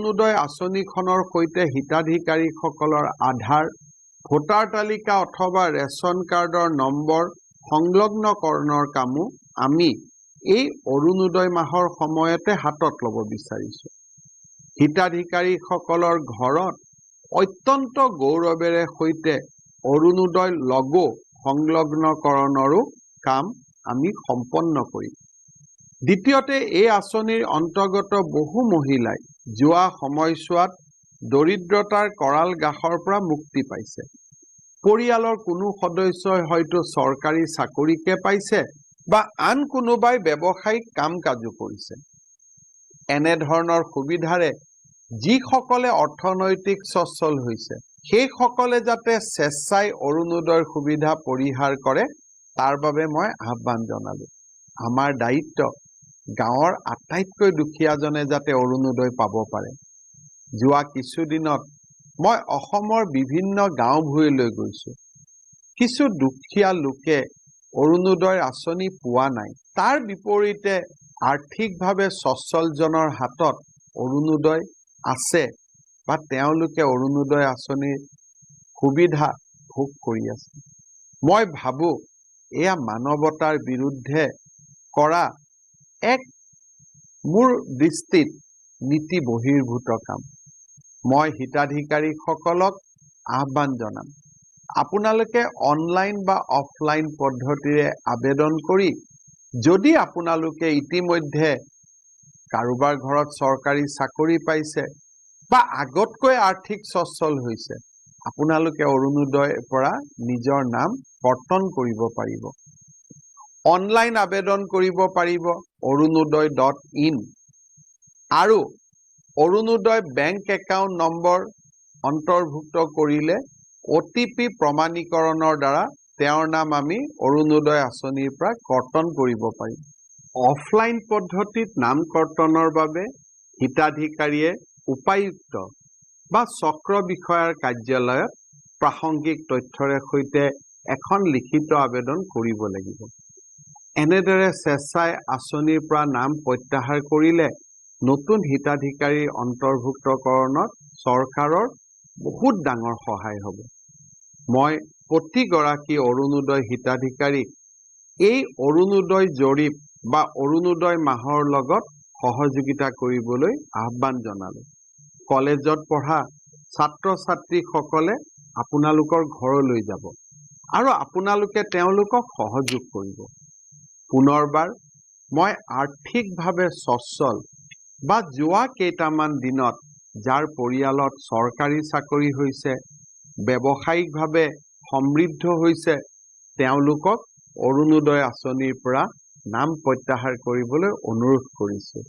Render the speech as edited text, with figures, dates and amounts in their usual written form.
অৰুণোদয় আঁচনিখনৰ সৈতে হিতাধিকাৰীসকলৰ আধাৰ ভোটাৰ তালিকা অথবা ৰেচন কাৰ্ডৰ নম্বৰ সংলগ্নকৰণৰ কামো আমি এই অৰুণোদয় মাহৰ সময়তে হাতত ল'ব বিচাৰিছোঁ। হিতাধিকাৰীসকলৰ ঘৰত অত্যন্ত গৌৰৱেৰে সৈতে অৰুণোদয় লগো সংলগ্নকৰণৰো কাম আমি সম্পন্ন কৰিম। দ্বিতীয়তে, এই আঁচনিৰ অন্তৰ্গত বহু মহিলাই যোৱা সময়ছোৱাত দৰিদ্ৰতাৰ কৰাল গাহৰ পৰা মুক্তি পাইছে। পৰিয়ালৰ কোনো সদস্যই হয়তো চৰকাৰী চাকৰিকে পাইছে বা আন কোনোবাই ব্যৱসায়িক কাম কাজো কৰিছে। এনেধৰণৰ সুবিধাৰে যিসকলে অৰ্থনৈতিক সচ্ছল হৈছে সেইসকলে যাতে স্বেচ্ছাই অৰুণোদয়ৰ সুবিধা পৰিহাৰ কৰে তাৰ বাবে মই আহ্বান জনালোঁ। আমাৰ দায়িত্ব গাঁৱৰ আটাইতকৈ দুখীয়াজনে যাতে অৰুণোদয় পাব পাৰে। যোৱা কিছুদিনত মই অসমৰ বিভিন্ন গাঁও ভূঁইলৈ গৈছোঁ। কিছু দুখীয়া লোকে অৰুণোদয়ৰ আঁচনি পোৱা নাই। তাৰ বিপৰীতে আৰ্থিকভাৱে সচ্ছলজনৰ হাতত অৰুণোদয় আছে বা তেওঁলোকে অৰুণোদয় আঁচনিৰ সুবিধা ভোগ কৰি আছে। মই ভাবোঁ এয়া মানৱতাৰ বিৰুদ্ধে কৰা এক মোৰ দৃষ্টিত নীতি বহিৰ্ভূত কাম। মই হিতাধিকাৰীসকলক আহ্বান জনাম, আপোনালোকে অনলাইন বা অফলাইন পদ্ধতিৰে আবেদন কৰি যদি আপোনালোকে ইতিমধ্যে কাৰোবাৰ ঘৰত চৰকাৰী চাকৰি পাইছে বা আগতকৈ আৰ্থিক সচ্ছল হৈছে, আপোনালোকে অৰুণোদয়ৰ পৰা নিজৰ নাম কৰ্তন কৰিব পাৰিব। অনলাইন আবেদন কৰিব পাৰিব arunodaya.in আৰু অৰুণোদয় বেংক একাউণ্ট নম্বৰ অন্তৰ্ভুক্ত কৰিলে OTP প্ৰমাণীকৰণৰ দ্বাৰা তেওঁৰ নাম আমি অৰুণোদয় আঁচনিৰ পৰা কৰ্তন কৰিব পাৰিম। অফলাইন পদ্ধতিত নাম কৰ্তনৰ বাবে হিতাধিকাৰীয়ে উপায়ুক্ত বা চক্ৰ বিষয়াৰ কাৰ্যালয়ত প্ৰাসংগিক তথ্যৰে সৈতে এখন লিখিত আবেদন কৰিব লাগিব। এনেদৰে স্বেচ্ছাই আঁচনিৰ পৰা নাম প্ৰত্যাহাৰ কৰিলে নতুন হিতাধিকাৰীৰ অন্তৰ্ভুক্তকৰণত চৰকাৰৰ বহুত ডাঙৰ সহায় হ'ব। মই প্ৰতিগৰাকী অৰুণোদয় হিতাধিকাৰীক এই অৰুণোদয় জৰীপ বা অৰুণোদয় মাহৰ লগত সহযোগিতা কৰিবলৈ আহ্বান জনালোঁ। কলেজত পঢ়া ছাত্ৰ ছাত্ৰীসকলে আপোনালোকৰ ঘৰলৈ যাব আৰু আপোনালোকে তেওঁলোকক সহযোগ কৰিব। পুনৰবাৰ মই আৰ্থিকভাৱে সচ্ছল বা যোৱা কেইটামান দিনত যাৰ পৰিয়ালত চৰকাৰী চাকৰি হৈছে, ব্যৱসায়িকভাৱে সমৃদ্ধ হৈছে, তেওঁলোকক অৰুণোদয় আঁচনিৰ পৰা নাম প্ৰত্যাহাৰ কৰিবলৈ অনুৰোধ কৰিছোঁ।